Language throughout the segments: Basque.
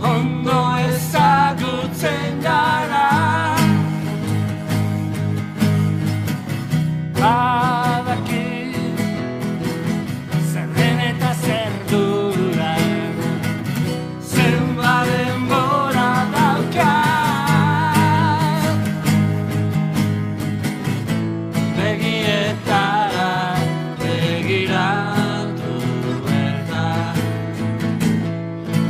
ondo ezagutzen gara. Badakit zer den eta zer dudan, zenbat denbora daukat begietara begiratu bertan,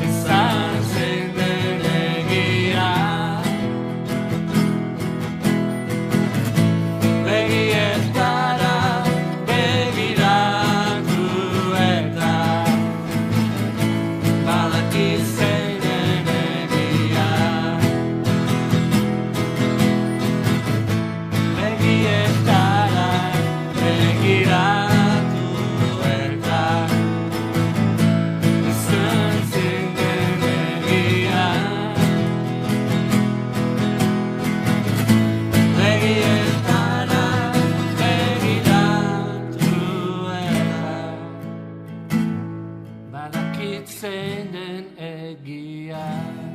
izan zein den egia. Begietara begiratu eta badakit zein den egia. Begietara begiratu eta izan zein den egia. Begietara begiratu eta badakit zein den egia.